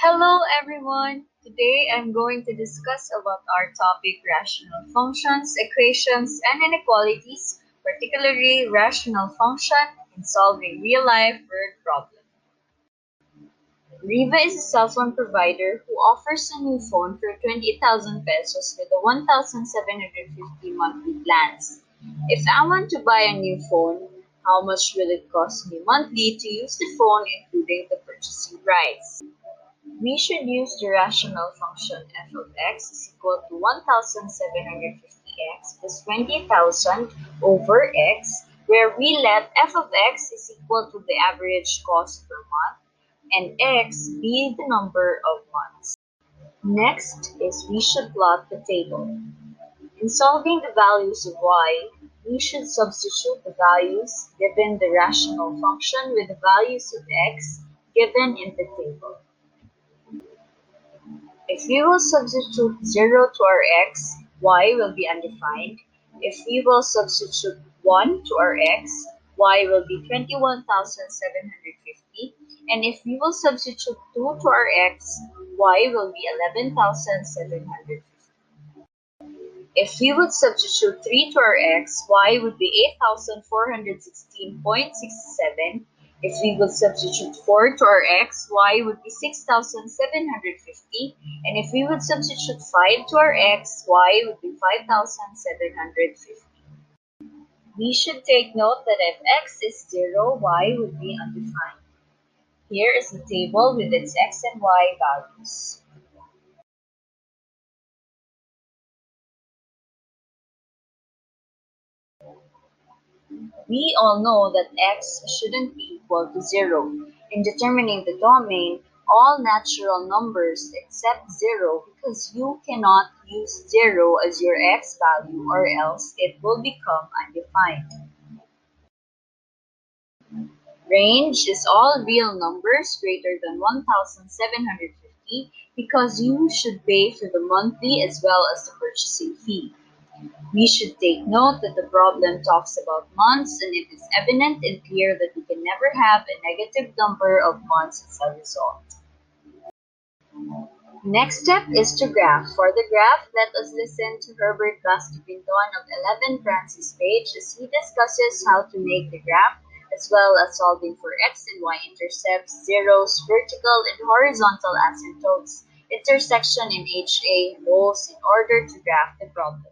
Hello everyone! Today I'm going to discuss about our topic rational functions, equations, and inequalities, particularly rational function in solving real-life word problems. Riva is a cell phone provider who offers a new phone for 28,000 pesos with a 1,750 monthly plans. If I want to buy a new phone, how much will it cost me monthly to use the phone including the purchasing price? We should use the rational function f of x is equal to 1,750x plus 20,000 over x, where we let f of x is equal to the average cost per month and x be the number of months. Next is we should plot the table. In solving the values of y, we should substitute the values given the rational function with the values of x given in the table. If we will substitute 0 to our x, y will be undefined. If we will substitute 1 to our x, y will be 21,750. And if we will substitute 2 to our x, y will be 11,750. If we would substitute 3 to our x, y would be 8,416.67. If we would substitute 4 to our x, y would be 6,750. And if we would substitute 5 to our x, y would be 5,750. We should take note that if x is 0, y would be undefined. Here is the table with its x and y values. We all know that x shouldn't be equal to 0. In determining the domain, all natural numbers except 0 because you cannot use 0 as your x value or else it will become undefined. Range is all real numbers greater than 1,750 because you should pay for the monthly as well as the purchasing fee. We should take note that the problem talks about months and it is evident and clear that we can never have a negative number of months as a result. Next step is to graph. For the graph, let us listen to Herbert Bastopinton of 11 Francis page as he discusses how to make the graph as well as solving for x and y intercepts, zeros, vertical and horizontal asymptotes, intersection in HA, and roles in order to graph the problem.